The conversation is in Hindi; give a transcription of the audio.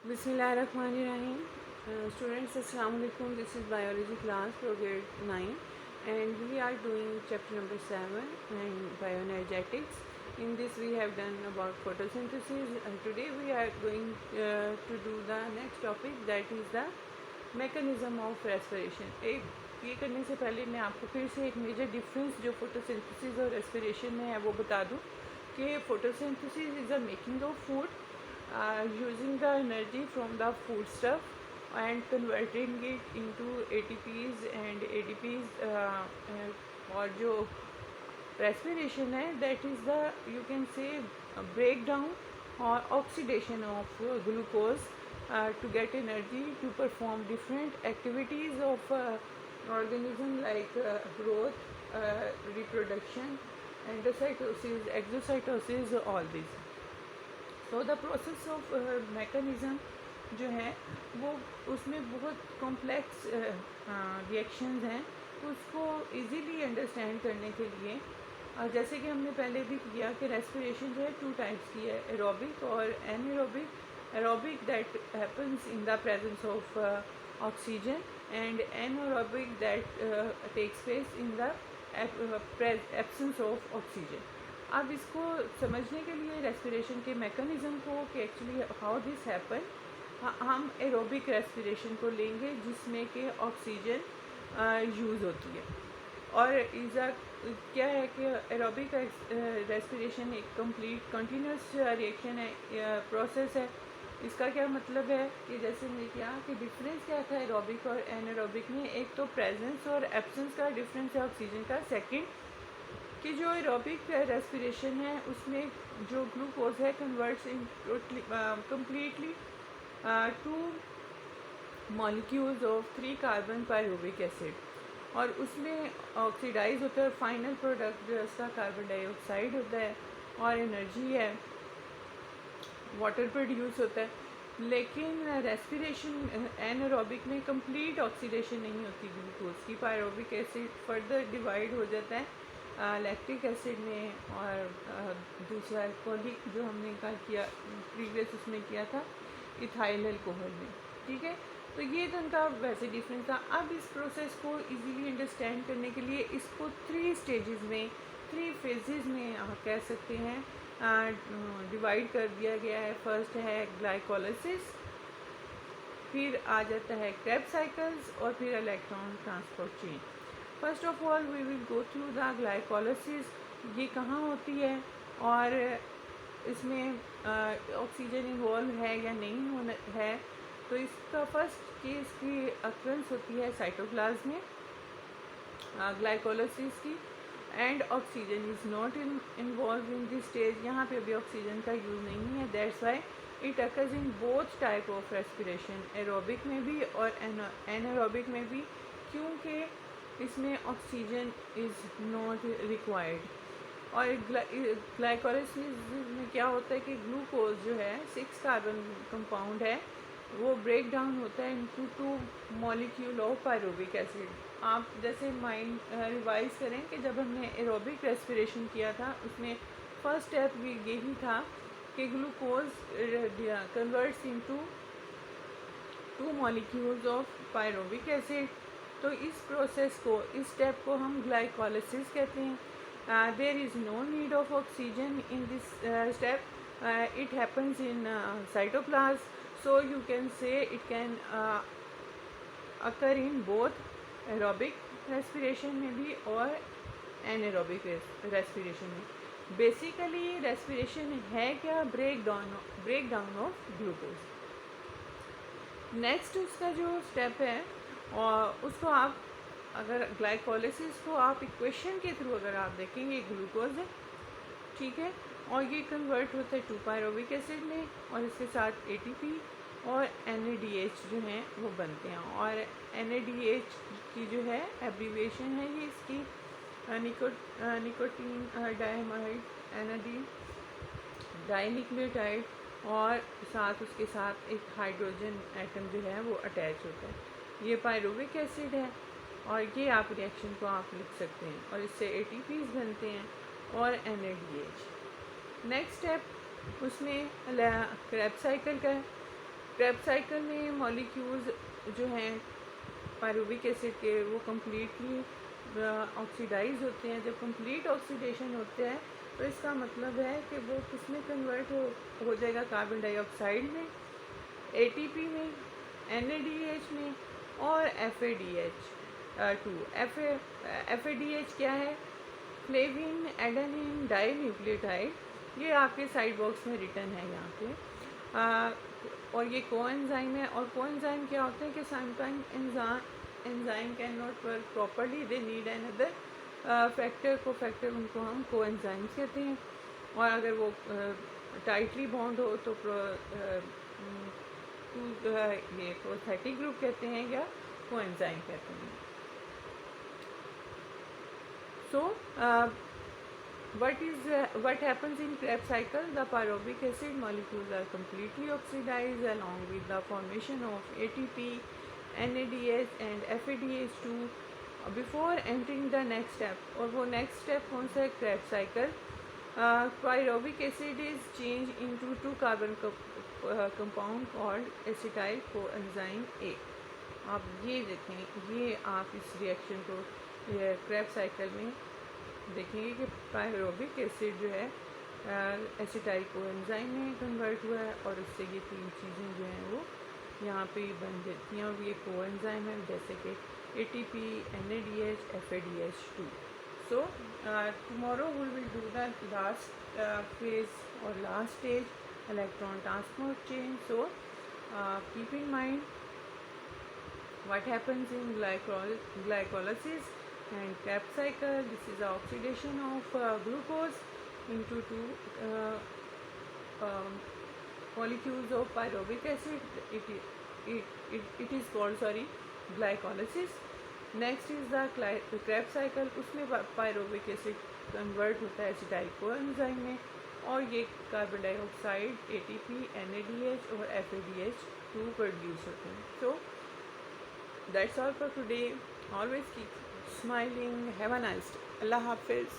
Bismillahirrahmanirrahim. Students, Assalamualaikum. This is biology class for grade 9 and we are doing chapter number 7 and bioenergetics. In this we have done about photosynthesis and today we are going to do the next topic, that is the mechanism of respiration. ये करने से पहले मैं आपको फिर से एक मेजर डिफरेंस जो फोटोसिंथेसिस और रेस्पिरेशन में है वो बता दूं कि photosynthesis is the making of food using the energy from the foodstuff and converting it into ATPs and ADPs और जो respiration है that is the you can say breakdown or oxidation of glucose to get energy to perform different activities of organism like growth, reproduction, endocytosis, exocytosis, all these. तो द प्रोसेस ऑफ मैकेनिज़म जो है वो उसमें बहुत कॉम्प्लेक्स रिएक्शंस हैं, तो उसको इजीली अंडरस्टैंड करने के लिए जैसे कि हमने पहले भी किया कि रेस्पिरेशन जो है टू टाइप्स की है, एरोबिक और anaerobic. Aerobic that happens in the presence of oxygen and anaerobic that takes place in the absence of oxygen. अब इसको समझने के लिए रेस्पिरेशन के मैकेनिज़्म को कि एक्चुअली हाउ दिस हैपन, हम एरोबिक रेस्पिरेशन को लेंगे जिसमें कि ऑक्सीजन यूज़ होती है. और क्या है कि एरोबिक रेस्पिरेशन एक कंप्लीट कंटिन्यूस रिएक्शन है, प्रोसेस है. इसका क्या मतलब है कि जैसे मैंने कहा कि डिफरेंस क्या था एरोबिक और एनारोबिक में, एक तो प्रेजेंस और एब्सेंस का डिफरेंस है ऑक्सीजन का. सेकंड कि जो एरोबिक रेस्पिरेशन है उसमें जो ग्लूकोज है converts in completely two molecules of 3 carbon pyruvic acid, और उसमें ऑक्सीडाइज होता है. फाइनल प्रोडक्ट जो है उसका कार्बन डाइऑक्साइड होता है और एनर्जी है, वाटर प्रोड्यूस होता है. लेकिन रेस्पिरेशन एनारोबिक में कंप्लीट ऑक्सीडेशन नहीं होती ग्लूकोज की. पायरुविक एसिड फर्दर डिवाइड हो जाता है लैक्टिक एसिड में और दूसरा अल्कोहलिक जो हमने कल किया प्रीवियस उसमें किया था इथाइल अल्कोहल में. ठीक है, तो ये तो उनका वैसे डिफरेंस था. अब इस प्रोसेस को इजीली अंडरस्टैंड करने के लिए इसको 3 स्टेजेस में 3 फेजेस में आप कह सकते हैं डिवाइड कर दिया गया है. फर्स्ट है ग्लाइकोलिसिस, फिर आ जाता है क्रेब्स साइकिल्स और फिर electron transport chain. First of all we will go through the glycolysis. ये कहाँ होती है और इसमें ऑक्सीजन इन्वॉल्व है या नहीं होना है. तो इसका फर्स्ट केस की अक्रेंस होती है साइटोप्लाज्म में ग्लाइकोलिसिस की, and oxygen is not involve in this stage. यहाँ पे अभी ऑक्सीजन का यूज़ नहीं है. That's why it occurs in both type of respiration, aerobic में भी और एनारोबिक में भी, क्योंकि इसमें ऑक्सीजन इज़ नॉट रिक्वायर्ड. और ग्लाइकोलिसिस में क्या होता है कि ग्लूकोज जो है 6 कार्बन कंपाउंड है, वो ब्रेक डाउन होता है into 2 molecule of pyruvic acid. आप जैसे माइंड रिवाइज करें कि जब हमने एरोबिक रेस्पिरेशन किया था उसमें फर्स्ट स्टेप भी यही था कि glucose converts into 2 molecules of pyruvic acid. तो इस प्रोसेस को, इस स्टेप को हम ग्लाइकोलिसिस कहते हैं. There is no need of oxygen in this step. It happens in cytoplasm, so you can say it can occur in both aerobic respiration में भी और एनारोबिक रेस्पिरेशन में. बेसिकली रेस्पिरेशन है क्या, break down of glucose. Next उसका जो स्टेप है और उसको आप अगर ग्लाइकोलिसिस को आप इक्वेशन के थ्रू अगर आप देखेंगे ग्लूकोज है, ठीक है, और ये कन्वर्ट होता है 2 पायरुविक एसिड में और इसके साथ ATP और NADH जो हैं वो बनते हैं. और NADH की जो है एब्रीविएशन है ये इसकी निकोटीन डायमाइड एनाडीन डाइन्यूक्लियोटाइड, और साथ उसके साथ एक हाइड्रोजन एटम जो है वो अटैच होता है. ये पायरुविक एसिड है और ये आप रिएक्शन को आप लिख सकते हैं और इससे ATPs बनते हैं और NADH. नेक्स्ट स्टेप उसमें क्रेब्स साइकिल का है. क्रेब्स साइकिल में मॉलिक्यूल्स जो हैं पायरुविक एसिड के वो कम्प्लीटली ऑक्सीडाइज होते हैं। जब कंप्लीट ऑक्सीडेशन होता है तो इसका मतलब है कि वो किस में कन्वर्ट हो जाएगा, कार्बन डाइऑक्साइड में, एटीपी में, NADH में और FADH2। FADH क्या है? Flavin adenine dinucleotide. ये आपके साइड बॉक्स में रिटर्न है यहाँ पे। और ये कोएंजाइम है। और कोएंजाइम क्या होते हैं कि sometime enzyme can not work properly, they need another factor, उनको हम कोएंजाइम्स कहते हैं। और अगर वो टाइटली बॉन्ड हो तो ये प्रोस्थेटिक ग्रुप कहते हैं या कोएंजाइम कहते हैं। So, what happens in Krebs cycle? The pyruvic acid molecules are completely oxidized along with the formation of ATP, NADH and FADH2 before entering the next step. और वो next step कौन सा है? Krebs cycle. Pyruvic acid is changed into two carbon compound called acetyl coenzyme A. आप ये देखें, ये आप इस रिएक्शन को क्रेब्स साइकिल में देखेंगे कि पायरुविक एसिड जो है एसिटाइल कोएंजाइम में कन्वर्ट हुआ है और उससे ये तीन चीज़ें जो हैं वो यहाँ पे बन जाती हैं। और ये कोएंजाइम है जैसे कि ATP, NADH, FADH2। So tomorrow we will do the last phase और last stage, electron transport chain. So keep in mind what happens in glycolysis and Krebs cycle. This is the oxidation of glucose into two molecules of pyruvic acid. It is called glycolysis. Next is the Krebs cycle. उसमें pyruvic acid convert होता है acetyl coenzyme में और ये कार्बन डाइऑक्साइड, ATP, NADH और FADH2 प्रोड्यूस होते हैं। So that's all for today. Always keep smiling. Have a nice day. Allah Hafiz.